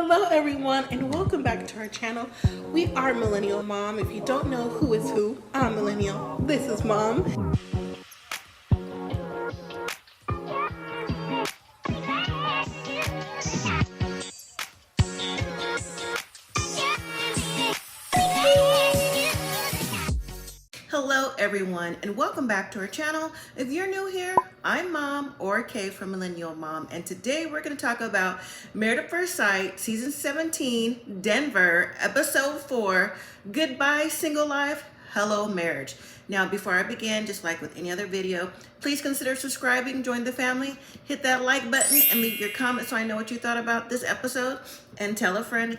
Hello everyone and welcome back to our channel. We are Millennial Mom. If you don't know who is who, I'm Millennial. This is Mom. Hello everyone and welcome back to our channel. If you're new here, I'm Mom or Kay from Millennial Mom, and today we're going to talk about Married at First Sight, Season 17, Denver, Episode 4, Goodbye Single Life, Hello Marriage. Now before I begin, just like with any other video, please consider subscribing, join the family, hit that like button, and leave your comments so I know what you thought about this episode, and tell a friend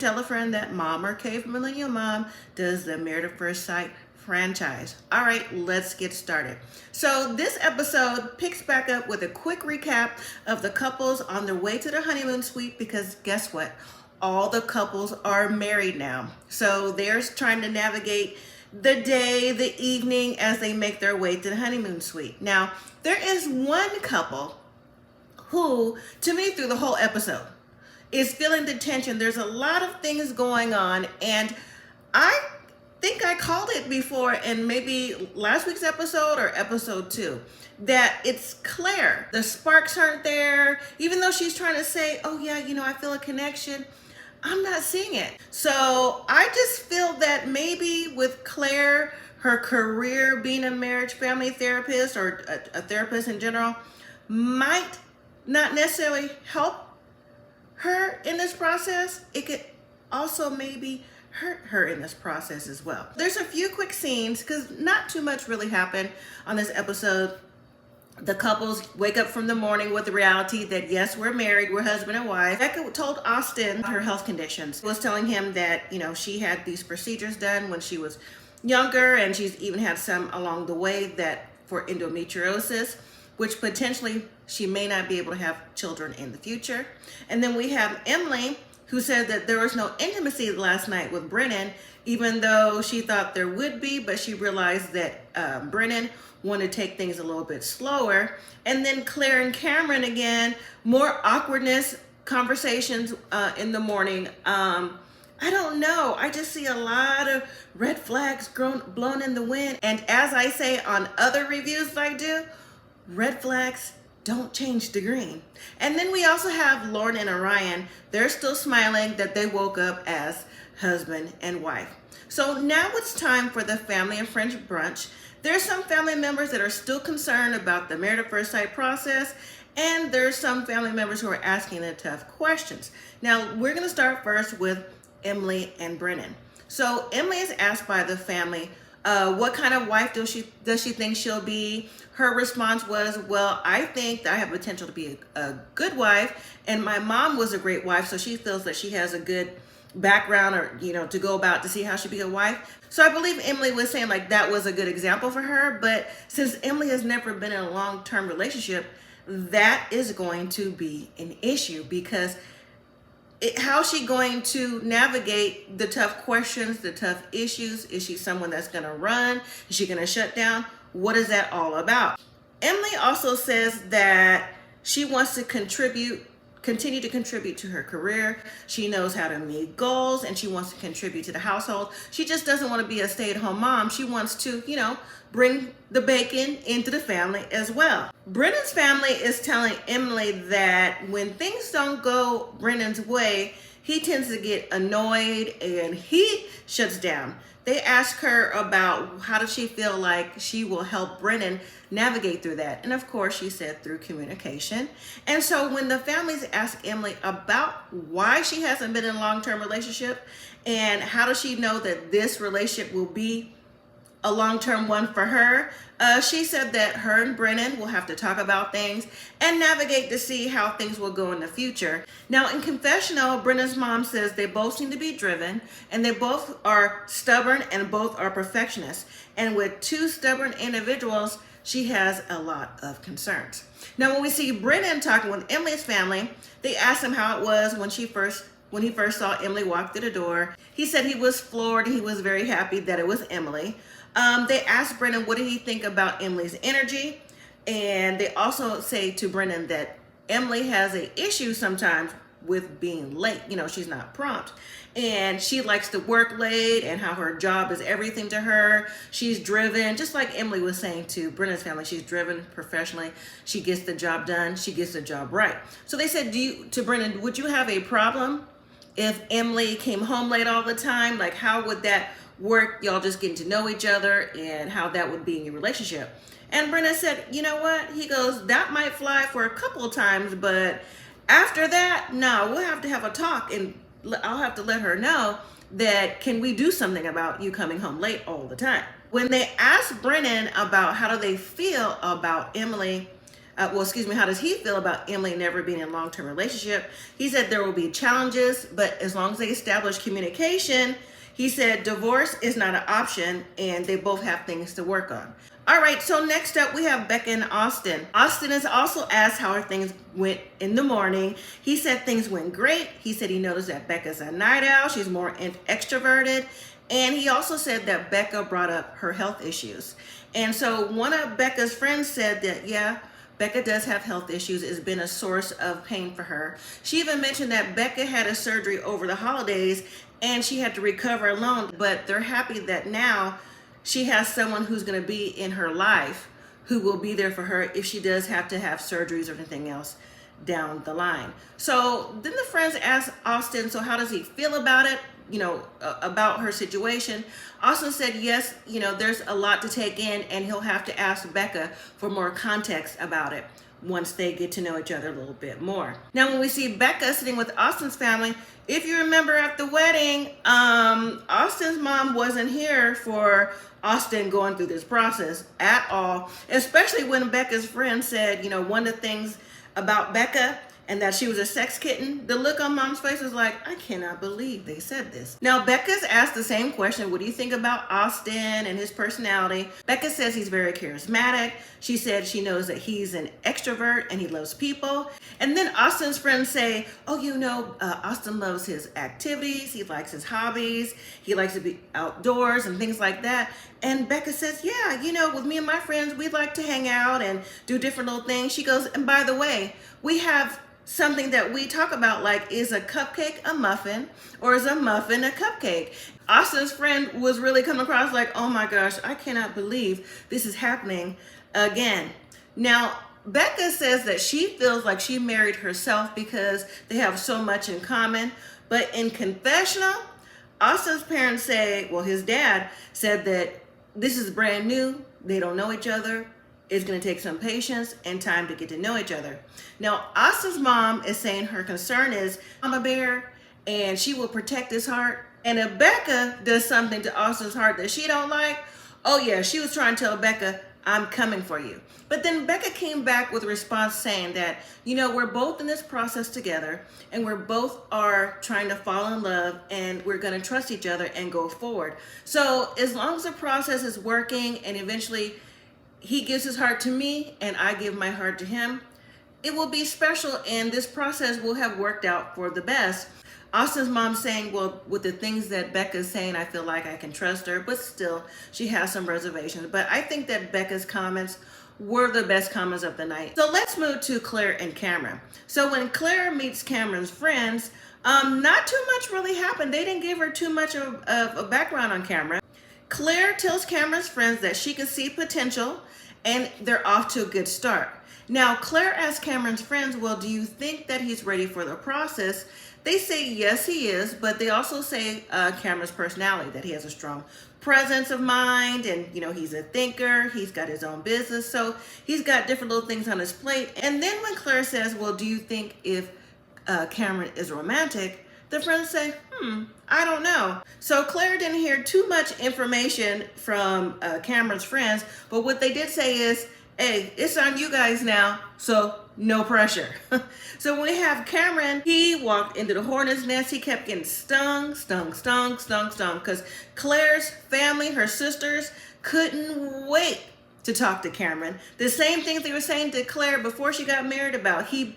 that Mom or Kay from Millennial Mom does the Married at First Sight franchise. All right, let's get started. So this episode picks back up with a quick recap of the couples on their way to the honeymoon suite, because guess what? All the couples are married now. So they're trying to navigate the day, the evening as they make their way to the honeymoon suite. Now, there is one couple who, to me, through the whole episode, is feeling the tension. There's a lot of things going on, and I think I called it before in maybe last week's episode or episode 2, that it's Claire. The sparks aren't there. Even though she's trying to say, oh yeah, I feel a connection, I'm not seeing it. So I just feel that maybe with Claire, her career being a marriage family therapist or a therapist in general might not necessarily help her in this process. It could also maybe hurt her in this process as well. There's a few quick scenes because not too much really happened on this episode. The couples wake up from the morning with the reality that yes, we're married, we're husband and wife. Becca told Austin her health conditions, was telling him that she had these procedures done when she was younger, and she's even had some along the way that for endometriosis, which potentially she may not be able to have children in the future. And then we have Emily, who said that there was no intimacy last night with Brennan, even though she thought there would be, but she realized that Brennan wanted to take things a little bit slower. And then Clare and Cameron again, more awkwardness, conversations in the morning. I don't know. I just see a lot of red flags blown in the wind. And as I say on other reviews I do, red flags don't change the green. And then we also have Lauren and Orion. They're still smiling that they woke up as husband and wife. So now it's time for the family and friends brunch. There's some family members that are still concerned about the Married at First Sight process, and there's some family members who are asking the tough questions. Now we're gonna start first with Emily and Brennan. So Emily is asked by the family, what kind of wife does she think she'll be? Her response was, well, I think that I have potential to be a good wife, and my mom was a great wife, so she feels that she has a good background or to go about to see how she'd be a wife. So I believe Emily was saying like that was a good example for her, but since Emily has never been in a long-term relationship, that is going to be an issue, because how's she going to navigate the tough questions, the tough issues? Is she someone that's going to run? Is she going to shut down? What is that all about? Emily also says that she wants to continue to contribute to her career. She knows how to meet goals, and she wants to contribute to the household. She just doesn't want to be a stay-at-home mom. She wants to, bring the bacon into the family as well. Brennan's family is telling Emily that when things don't go Brennan's way, he tends to get annoyed and he shuts down. They ask her about how does she feel like she will help Brennan navigate through that. And of course, she said through communication. And so when the families ask Emily about why she hasn't been in a long-term relationship and how does she know that this relationship will be a long-term one for her, she said that her and Brennan will have to talk about things and navigate to see how things will go in the future. Now in confessional, Brennan's mom says they both seem to be driven, and they both are stubborn, and both are perfectionists. And with two stubborn individuals, she has a lot of concerns. Now when we see Brennan talking with Emily's family, they asked him how it was when he first saw Emily walk through the door. He said he was floored and he was very happy that it was Emily. They asked Brennan what did he think about Emily's energy, and they also say to Brennan that Emily has an issue sometimes with being late. You know, she's not prompt. And she likes to work late and how her job is everything to her. She's driven, just like Emily was saying to Brenna's family, she's driven professionally. She gets the job done. She gets the job right. So they said, to Brennan, would you have a problem if Emily came home late all the time? Like, how would that work? Y'all just getting to know each other and how that would be in your relationship. And Brennan said, you know what? He goes, that might fly for a couple of times, but after that, no, we'll have to have a talk and I'll have to let her know that can we do something about you coming home late all the time. When they asked Brennan about how do they feel about Emily, how does he feel about Emily never being in a long-term relationship? He said there will be challenges, but as long as they establish communication, he said divorce is not an option and they both have things to work on. All right, so next up we have Becca and Austin. Austin is also asked how her things went in the morning. He said things went great. He said he noticed that Becca's a night owl. She's more extroverted. And he also said that Becca brought up her health issues. And so one of Becca's friends said that, yeah, Becca does have health issues. It's been a source of pain for her. She even mentioned that Becca had a surgery over the holidays and she had to recover alone, but they're happy that now she has someone who's going to be in her life who will be there for her if she does have to have surgeries or anything else down the line. So then the friends asked Austin, so how does he feel about it? You know, about her situation. Austin said, yes, you know, there's a lot to take in and he'll have to ask Becca for more context about it once they get to know each other a little bit more. Now, when we see Becca sitting with Austin's family, if you remember at the wedding, Austin's mom wasn't here for Austin going through this process at all, especially when Becca's friend said, you know, one of the things about Becca and that she was a sex kitten, the look on mom's face was like, I cannot believe they said this. Now, Becca's asked the same question. What do you think about Austin and his personality? Becca says he's very charismatic. She said she knows that he's an extrovert and he loves people. And then Austin's friends say, oh, you know, Austin loves his activities. He likes his hobbies. He likes to be outdoors and things like that. And Becca says, yeah, you know, with me and my friends, we like to hang out and do different little things. She goes, and by the way, we have something that we talk about, like, is a cupcake a muffin or is a muffin a cupcake? Austin's friend was really coming across like, oh my gosh, I cannot believe this is happening again. Now, Becca says that she feels like she married herself because they have so much in common. But in confessional, Austin's parents say, well, his dad said that this is brand new. They don't know each other. It's going to take some patience and time to get to know each other. Now, Austin's mom is saying her concern is I'm a bear and she will protect his heart. And if Becca does something to Austin's heart that she don't like, oh yeah, she was trying to tell Becca, I'm coming for you. But then Becca came back with a response saying that, you know, we're both in this process together and we're both are trying to fall in love and we're going to trust each other and go forward. So as long as the process is working and eventually he gives his heart to me and I give my heart to him, it will be special and this process will have worked out for the best. Austin's mom saying, well, with the things that Becca's saying, I feel like I can trust her, but still she has some reservations. But I think that Becca's comments were the best comments of the night. So let's move to Clare and Cameron. So when Clare meets Cameron's friends, not too much really happened. They didn't give her too much of a background on Cameron. Clare tells Cameron's friends that she can see potential and they're off to a good start. Now, Clare asked Cameron's friends, well, do you think that he's ready for the process? They say, yes, he is, but they also say Cameron's personality, that he has a strong presence of mind and, you know, he's a thinker, he's got his own business, so he's got different little things on his plate. And then when Clare says, well, do you think if Cameron is romantic? The friends say, I don't know. So Clare didn't hear too much information from Cameron's friends, but what they did say is, hey, it's on you guys now, so no pressure. So when we have Cameron, he walked into the hornet's nest. He kept getting stung, because Clare's family, her sisters, couldn't wait to talk to Cameron. The same things they were saying to Clare before she got married about he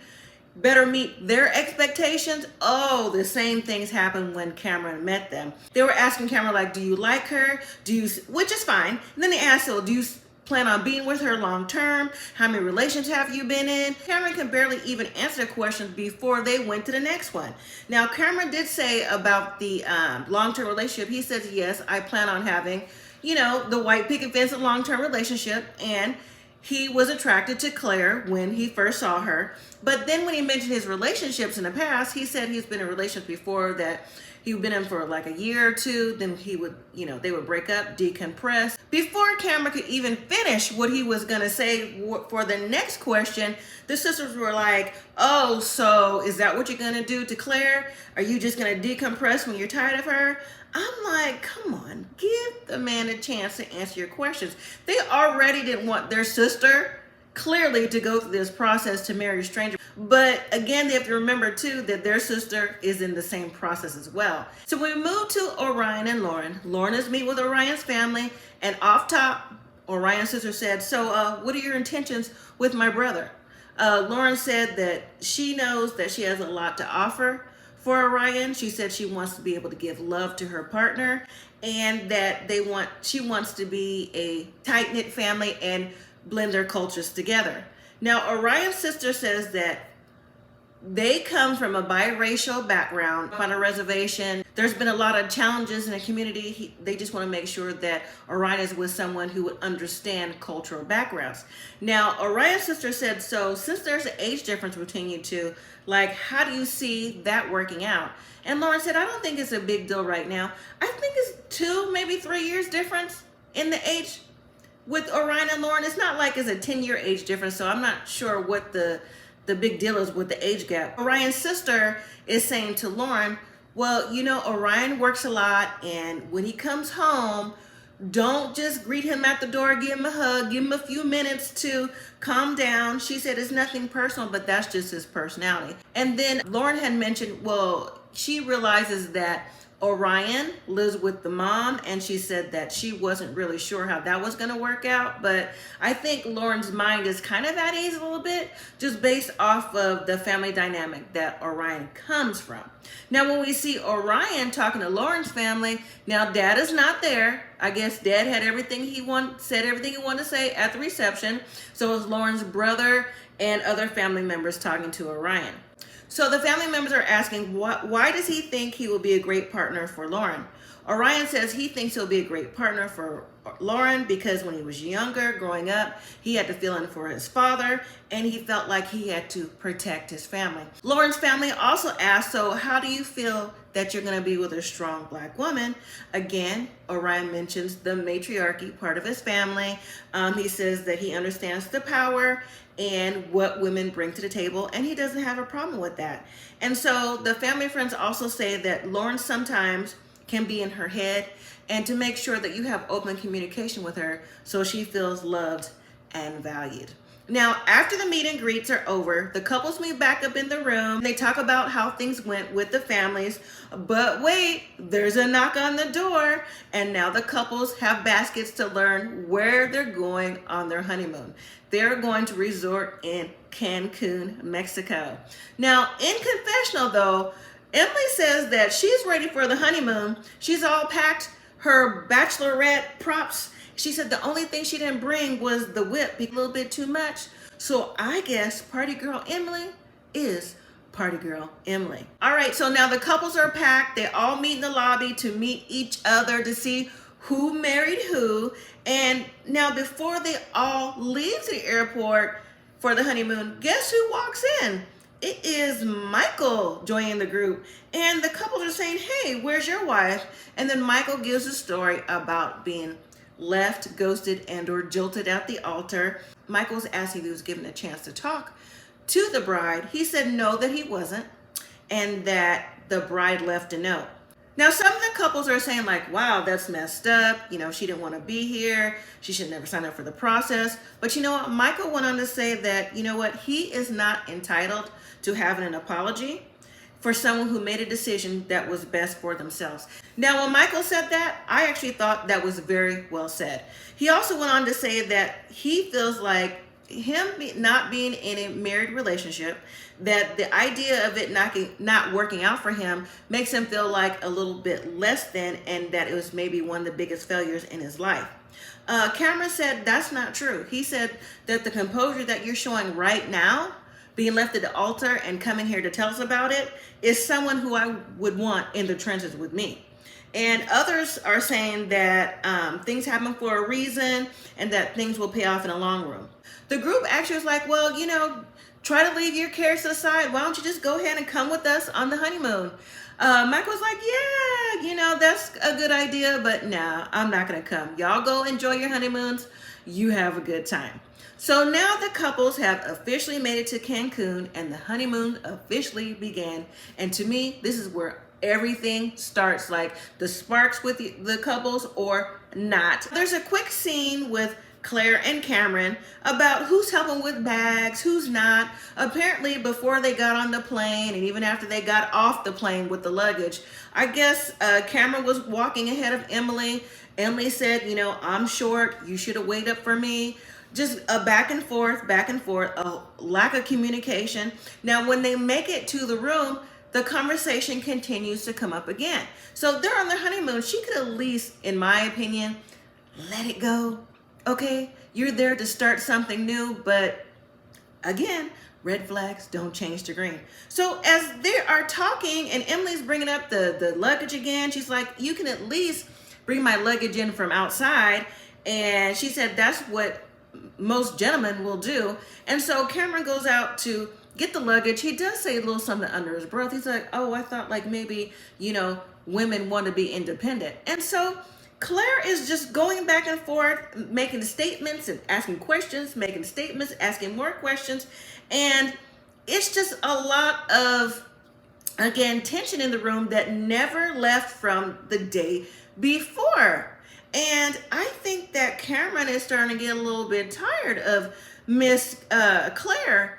better meet their expectations. Oh, the same things happened when Cameron met them. They were asking Cameron, like, do you like her? Which is fine. And then they asked, so do you plan on being with her long term? How many relations have you been in? Cameron can barely even answer the questions before they went to the next one. Now, Cameron did say about the long-term relationship, he says, yes, I plan on having, the white picket fence long-term relationship, and he was attracted to Claire when he first saw her. But then when he mentioned his relationships in the past, he said he's been in relationships before that he'd been in for like a year or two, then he would, they would break up, decompress. Before Cameron could even finish what he was gonna say for the next question, the sisters were like, oh, so is that what you're gonna do to Claire? Are you just gonna decompress when you're tired of her? I'm like, come on, give the man a chance to answer your questions. They already didn't want their sister clearly to go through this process to marry a stranger. But again, they have to remember too that their sister is in the same process as well. So we move to Orion and Lauren. Lauren is meeting with Orion's family, and off top, Orion's sister said, so what are your intentions with my brother? Lauren said that she knows that she has a lot to offer for Orion. She said she wants to be able to give love to her partner, and that she wants to be a tight-knit family and blend their cultures together. Now, Orion's sister says that they come from a biracial background on a reservation. There's been a lot of challenges in the community. They just want to make sure that Orion is with someone who would understand cultural backgrounds. Now, Orion's sister said, so since there's an age difference between you two, like, how do you see that working out? And Lauren said, I don't think it's a big deal right now. I think it's 2, maybe 3 years difference in the age with Orion and Lauren. It's not like it's a 10-year age difference, so I'm not sure what the big deal is with the age gap. Orion's sister is saying to Lauren, well, Orion works a lot, and when he comes home, don't just greet him at the door, give him a hug, give him a few minutes to calm down. She said it's nothing personal, but that's just his personality. And then Lauren had mentioned, well, she realizes that Orion lives with the mom, and she said that she wasn't really sure how that was going to work out. But I think Lauren's mind is kind of at ease a little bit, just based off of the family dynamic that Orion comes from. Now, when we see Orion talking to Lauren's family, now Dad is not there. I guess Dad had said everything he wanted to say at the reception. So it was Lauren's brother and other family members talking to Orion. So the family members are asking, why does he think he will be a great partner for Lauren? Orion says he thinks he'll be a great partner for Lauren because when he was younger, growing up, he had to fill in for his father, and he felt like he had to protect his family. Lauren's family also asked, so how do you feel that you're going to be with a strong Black woman? Again, Orion mentions the matriarchy part of his family. He says that he understands the power and what women bring to the table, and he doesn't have a problem with that. And so the family friends also say that Lauren sometimes can be in her head, and to make sure that you have open communication with her so she feels loved and valued. Now, after the meet and greets are over, the couples meet back up in the room. They talk about how things went with the families, but wait, there's a knock on the door, and now the couples have baskets to learn where they're going on their honeymoon. They're going to resort in Cancun, Mexico. Now, in confessional though, Emily says that she's ready for the honeymoon. She's all packed her bachelorette props. She said the only thing she didn't bring was the whip, a little bit too much. So I guess party girl Emily is party girl Emily. All right, so now the couples are packed. They all meet in the lobby to meet each other to see who married who. And now before they all leave to the airport for the honeymoon, guess who walks in? It is Michael joining the group, and the couples are saying, hey, where's your wife? And then Michael gives a story about being left, ghosted, and or jilted at the altar. Michael was asked if he was given a chance to talk to the bride. He said no, that he wasn't, and that the bride left a note. Now, some of the couples are saying like, wow, that's messed up. She didn't want to be here. She should never sign up for the process. But you know what? Michael went on to say that, he is not entitled to having an apology for someone who made a decision that was best for themselves. Now, when Michael said that, I actually thought that was very well said. He also went on to say that he feels like him not being in a married relationship, that the idea of it not working out for him makes him feel like a little bit less than, and that it was maybe one of the biggest failures in his life. Cameron said that's not true. He said that the composure that you're showing right now, being left at the altar and coming here to tell us about it, is someone who I would want in the trenches with me. And others are saying that things happen for a reason and that things will pay off in the long run. The group actually was like, well, try to leave your cares to the side. Why don't you just go ahead and come with us on the honeymoon? Mike was like, yeah, that's a good idea, but nah, I'm not going to come. Y'all go enjoy your honeymoons. You have a good time. So now the couples have officially made it to Cancun and the honeymoon officially began. And to me, this is where everything starts, like the sparks with the couples or not. There's a quick scene with Clare and Cameron about who's helping with bags, who's not. Apparently before they got on the plane and even after they got off the plane with the luggage, I guess Cameron was walking ahead of Emily. Emily said, I'm short, you should have waited up for me. Just a back and forth, a lack of communication. Now when they make it to the room, the conversation continues to come up again. So they're on their honeymoon. She could at least, in my opinion, let it go. Okay, you're there to start something new, but again, red flags don't change to green. So as they are talking and Emily's bringing up the luggage again, she's like, you can at least bring my luggage in from outside. And she said, that's what most gentlemen will do. And so Cameron goes out to get the luggage. He does say a little something under his breath. He's like, oh, I thought like maybe, women want to be independent. And so Claire is just going back and forth, making statements and asking questions, making statements, asking more questions. And it's just a lot of, again, tension in the room that never left from the day before. And I think that Cameron is starting to get a little bit tired of Miss Claire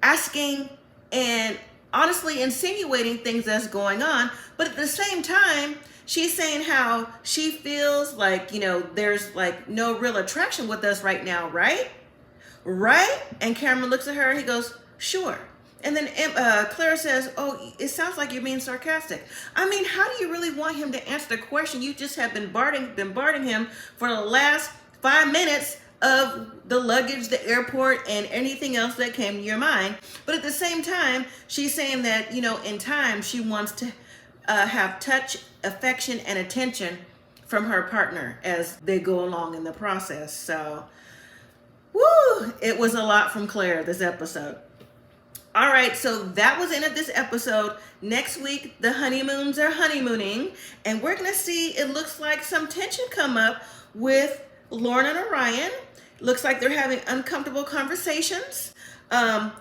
asking and honestly insinuating things that's going on. But at the same time, she's saying how she feels like, there's like no real attraction with us right now, right? Right? And Cameron looks at her and he goes, sure. And then Claire says, oh, it sounds like you're being sarcastic. I mean, how do you really want him to answer the question? You just have been bombarding him for the last 5 minutes of the luggage, the airport, and anything else that came to your mind. But at the same time, she's saying that, in time, she wants to have touch, affection, and attention from her partner as they go along in the process. So, woo, it was a lot from Claire this episode. All right, so that was the end of this episode. Next week, the honeymoons are honeymooning, and we're gonna see, it looks like some tension come up with Lauren and Orion. Looks like they're having uncomfortable conversations.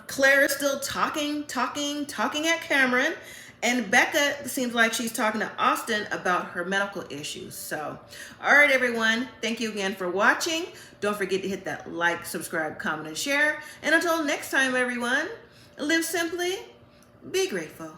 Claire is still talking at Cameron. And Becca seems like she's talking to Austin about her medical issues. So, all right, everyone. Thank you again for watching. Don't forget to hit that like, subscribe, comment, and share. And until next time, everyone, live simply, be grateful.